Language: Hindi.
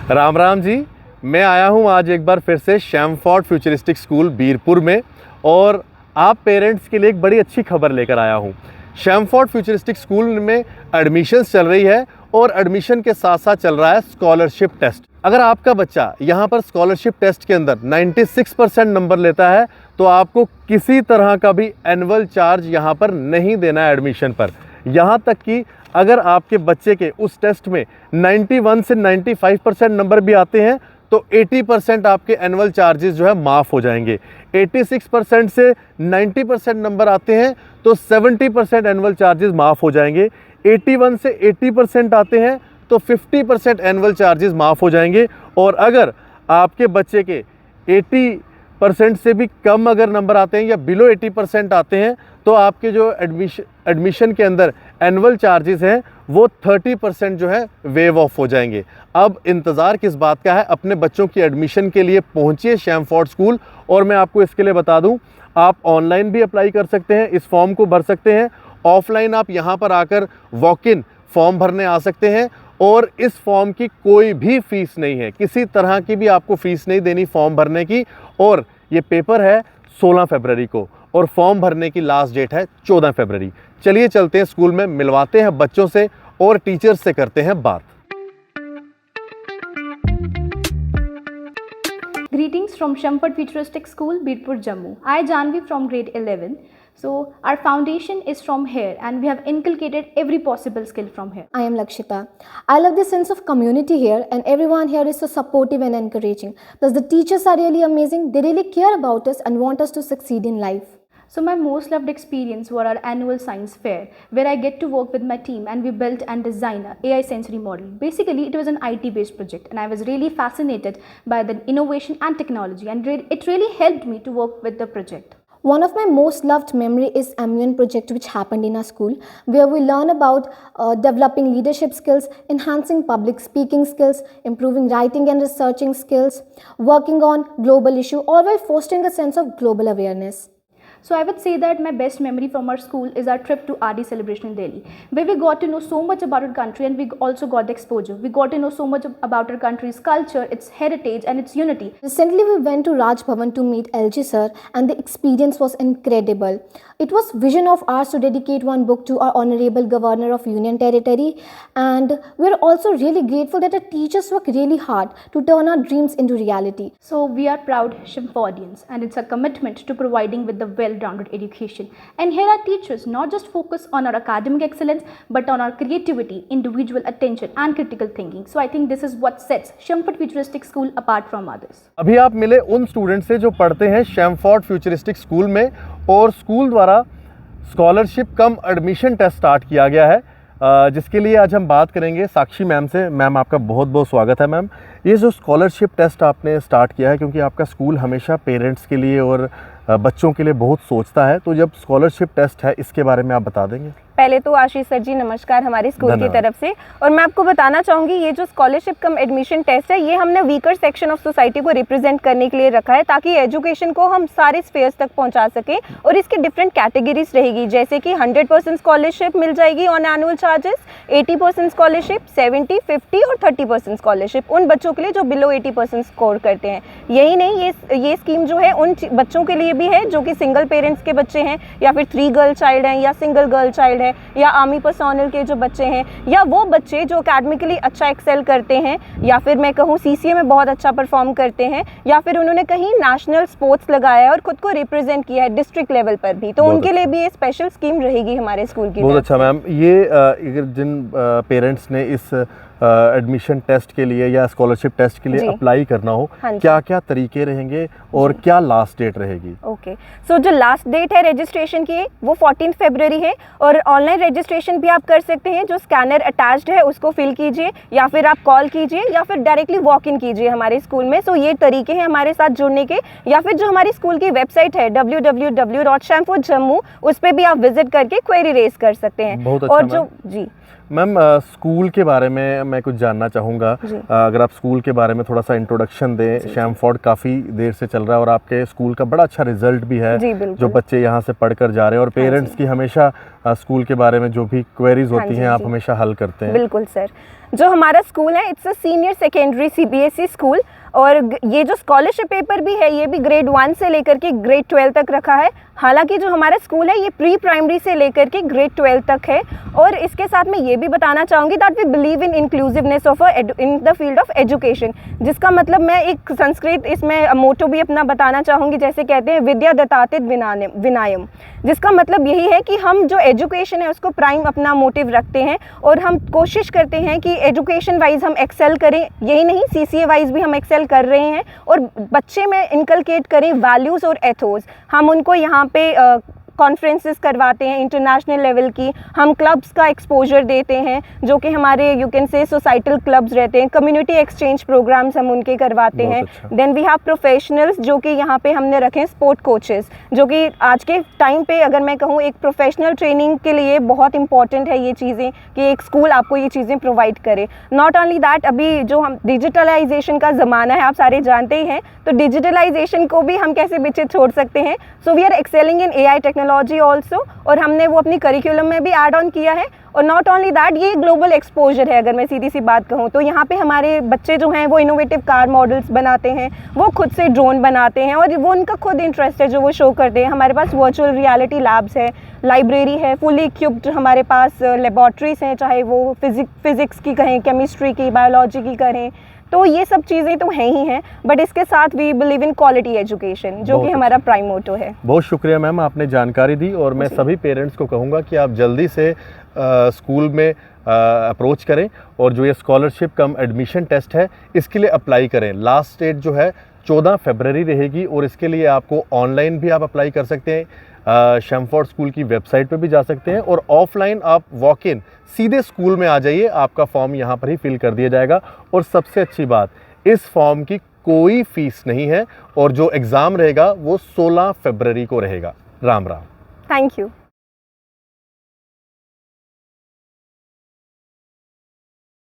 राम राम जी। मैं आया हूँ आज एक बार फिर से शैमफोर्ड फ्यूचरिस्टिक स्कूल बीरपुर में, और आप पेरेंट्स के लिए एक बड़ी अच्छी खबर लेकर आया हूँ। शैमफोर्ड फ्यूचरिस्टिक स्कूल में एडमिशन्स चल रही है और एडमिशन के साथ साथ चल रहा है स्कॉलरशिप टेस्ट। अगर आपका बच्चा यहाँ पर स्कॉलरशिप टेस्ट के अंदर 96% नंबर लेता है तो आपको किसी तरह का भी एनुअल चार्ज यहाँ पर नहीं देना है एडमिशन पर। यहाँ तक कि अगर आपके बच्चे के उस टेस्ट में 91 से 95% नंबर भी आते हैं तो 80% आपके एनुअल चार्जेस जो है माफ़ हो जाएंगे। 86% से 90% नंबर आते हैं तो 70% एनुअल चार्जेस माफ़ हो जाएंगे। 81 से 80% आते हैं तो 50% एनुअल चार्जेस माफ़ हो जाएंगे। और अगर आपके बच्चे के 80% से भी कम अगर नंबर आते हैं या बिलो 80% आते हैं तो आपके जो एडमिशन के अंदर एनुअल चार्जेस हैं वो 30% जो है वेव ऑफ हो जाएंगे। अब इंतज़ार किस बात का है, अपने बच्चों की एडमिशन के लिए पहुंचिए शैमफोर्ड स्कूल। और मैं आपको इसके लिए बता दूं, आप ऑनलाइन भी अप्लाई कर सकते हैं, इस फॉर्म को भर सकते हैं। ऑफलाइन आप यहां पर आकर वॉक इन फॉर्म भरने आ सकते हैं और इस फॉर्म की कोई भी फ़ीस नहीं है, किसी तरह की भी आपको फ़ीस नहीं देनी फॉर्म भरने की। और ये पेपर है 16 फरवरी को और फॉर्म भरने की लास्ट डेट है 14 फरवरी। चलिए चलते हैं स्कूल में, मिलवाते हैं बच्चों से और टीचर्स से करते हैं बात। Greetings from Shैमफोर्ड Futuristic School, Birpur, Jammu. I Janvi from grade 11. So our foundation is from here and we have inculcated every possible skill from here. I am Lakshita. I love the sense of community here and everyone here is so supportive and encouraging. Plus the teachers are really amazing. They really care about us and want us to succeed in life. So my most loved experience were our annual science fair, where I get to work with my team and we built and designed an AI sensory model. Basically, it was an IT based project and I was really fascinated by the innovation and technology, and it really helped me to work with the project. One of my most loved memory is MUN project which happened in our school, where we learn about developing leadership skills, enhancing public speaking skills, improving writing and researching skills, working on global issue, all while fostering a sense of global awareness. So I would say that my best memory from our school is our trip to RD celebration in Delhi, where we got to know so much about our country and we also got the exposure. We got to know so much about our country's culture, its heritage and its unity. Recently we went to Raj Bhavan to meet LG sir and the experience was incredible. It was vision of ours to dedicate one book to our Honorable Governor of Union Territory, and we're also really grateful that our teachers work really hard to turn our dreams into reality. So we are proud Shimfordians and it's a commitment to providing with the well-rounded education. And here our teachers not just focus on our academic excellence but on our creativity, individual attention and critical thinking. So I think this is what sets Shैमफोर्ड Futuristic School apart from others. अभी आप मिले उन स्टूडेंट से जो पढ़ते हैं शैमफोर्ड फ्यूचरिस्टिक स्कूल में, और स्कूल द्वारा स्कॉलरशिप कम एडमिशन टेस्ट स्टार्ट किया गया है, जिसके लिए आज हम बात करेंगे साक्षी मैम से। मैम आपका बहुत बहुत स्वागत है। मैम, ये जो स्कॉलरशिप टेस्ट आपने स्टार्ट किया है, क्योंकि आपका स्कूल हमेशा पेरेंट्स के लिए और बच्चों के लिए बहुत सोचता है, तो जब स्कॉलरशिप टेस्ट है इसके बारे में आप बता देंगे? पहले तो आशीष सर जी नमस्कार हमारे स्कूल की तरफ से। और मैं आपको बताना चाहूँगी, ये जो स्कॉलरशिप कम एडमिशन टेस्ट है ये हमने वीकर सेक्शन ऑफ सोसाइटी को रिप्रेजेंट करने के लिए रखा है, ताकि एजुकेशन को हम सारे स्फेयर्स तक पहुंचा सकें। और इसकी डिफरेंट कैटेगरीज रहेगी, जैसे कि 100% स्कॉलरशिप मिल जाएगी ऑन एनुअल चार्जेस, 80% स्कॉलरशिप, 70, 50 और 30% स्कॉलरशिप उन बच्चों के लिए जो बिलो 80% स्कोर करते हैं। यही नहीं, ये स्कीम जो है उन बच्चों के लिए भी है जो कि सिंगल पेरेंट्स के बच्चे हैं, या फिर 3 गर्ल चाइल्ड हैं, या सिंगल गर्ल चाइल्ड है, या आर्मी पर्सोनल के जो बच्चे हैं, या वो बच्चे जो एकेडमिकली अच्छा एक्सेल करते हैं, या फिर मैं कहूँ CCA में बहुत अच्छा परफॉर्म करते हैं, या फिर उन्होंने कहीं नेशनल स्पोर्ट्स लगाया है और खुद को रिप्रेजेंट किया है डिस्ट्रिक्ट लेवल पर भी, तो उनके लिए भी ये स्पेशल स्कीम रहेगी हमारे स्कूल की। बहुत अच्छा मैम। ये जिन पेरेंट्स ने इस एडमिशन टेस्ट के लिए या स्कॉलरशिप टेस्ट के लिए अप्लाई करना हो, क्या क्या तरीके रहेंगे और क्या लास्ट डेट रहेगी? ओके, सो जो लास्ट डेट है रजिस्ट्रेशन की वो 14 फरवरी है, और ऑनलाइन रजिस्ट्रेशन भी आप कर सकते हैं। जो स्कैनर अटैच्ड है उसको फिल कीजिए, या फिर आप कॉल कीजिए, या फिर डायरेक्टली वॉक इन कीजिए हमारे स्कूल में। सो ये तरीके हैं हमारे साथ जुड़ने के। या फिर जो हमारी स्कूल की वेबसाइट है www.shamfordjammu, उस पर भी आप विजिट करके क्वेरी रेज कर सकते हैं। बहुत अच्छा। और जो जी मैम स्कूल के बारे में मैं कुछ जानना चाहूँगा। जी। अगर आप स्कूल के बारे में थोड़ा सा इंट्रोडक्शन दें। शैमफोर्ड काफ़ी देर से चल रहा है और आपके स्कूल का बड़ा अच्छा रिजल्ट भी है। जी, बिल्कुल। जो बच्चे यहाँ से पढ़कर जा रहे हैं और पेरेंट्स की हमेशा स्कूल के बारे में जो भी क्वेरीज होती हैं आप हमेशा हल करते हैं। बिल्कुल सर, जो हमारा स्कूल है it's a senior secondary CBSE school, और ये जो स्कॉलरशिप पेपर भी है ये भी ग्रेड 1 से लेकर के ग्रेड 12 तक रखा है। हालांकि जो हमारा स्कूल है ये प्री प्राइमरी से लेकर के ग्रेड 12 तक है। और इसके साथ मैं ये भी बताना चाहूँगी that we believe in inclusiveness of in the field of education, जिसका मतलब मैं एक संस्कृत इसमें मोटो भी अपना बताना चाहूँगी, जैसे कहते हैं विद्या दत्तातित विनायम, जिसका मतलब यही है कि हम जो एजुकेशन है उसको प्राइम अपना मोटिव रखते हैं और हम कोशिश करते हैं कि एजुकेशन वाइज हम एक्सेल करें। यही नहीं, CCA वाइज भी हम एक्सेल कर रहे हैं और बच्चे में इनकलकेट करें वैल्यूज़ और एथोस। हम उनको यहाँ पे कॉन्फ्रेंसेस करवाते हैं इंटरनेशनल लेवल की, हम क्लब्स का एक्सपोजर देते हैं जो कि हमारे you can say societal clubs रहते हैं, कम्युनिटी एक्सचेंज प्रोग्राम्स हम उनके करवाते हैं। देन वी हैव प्रोफेशनल्स जो कि यहाँ पे हमने रखे हैं स्पोर्ट कोचेस, जो कि आज के टाइम पे अगर मैं कहूँ एक प्रोफेशनल ट्रेनिंग के लिए बहुत इंपॉर्टेंट है ये चीज़ें कि एक स्कूल आपको ये चीज़ें प्रोवाइड करे। नॉट ओनली दैट, अभी जो हम डिजिटलाइजेशन का ज़माना है आप सारे जानते ही हैं, तो डिजिटलाइजेशन को भी हम कैसे पीछे छोड़ सकते हैं। So we are excelling in AI technology also, और हमने वो अपनी करिकुलम में भी ऐड ऑन किया है। और नॉट ओनली दैट, ये ग्लोबल एक्सपोजर है। अगर मैं सीधी सी बात कहूँ तो यहाँ पे हमारे बच्चे जो हैं वो इनोवेटिव कार मॉडल्स बनाते हैं, वो खुद से ड्रोन बनाते हैं और वो उनका खुद इंटरेस्ट है जो वो शो करते हैं। हमारे पास वर्चुअल रियलिटी लैब्स है, लाइब्रेरी है, फुली इक्विप्ड हमारे पास लेबॉर्ट्रीज हैं, चाहे वो फिजिक्स की कहें, केमिस्ट्री की, बायोलॉजी की करें, तो ये सब चीज़ें तो हैं ही हैं। बट इसके साथ we believe in quality education, जो कि हमारा प्राइम मोटो है। बहुत शुक्रिया मैम, आपने जानकारी दी और मैं सभी पेरेंट्स को कहूँगा कि आप जल्दी से स्कूल में अप्रोच करें और जो ये स्कॉलरशिप कम एडमिशन टेस्ट है इसके लिए अप्लाई करें। लास्ट डेट जो है 14 फरवरी रहेगी और इसके लिए आपको ऑनलाइन भी आप अप्लाई कर सकते हैं। शैमफोर्ड स्कूल की वेबसाइट पे भी जा सकते हैं और ऑफलाइन आप वॉक इन सीधे स्कूल में आ जाइए, आपका फॉर्म यहाँ पर ही फिल कर दिया जाएगा। और सबसे अच्छी बात, इस फॉर्म की कोई फीस नहीं है और जो एग्ज़ाम रहेगा वो 16 फरवरी को रहेगा। राम राम। Thank you.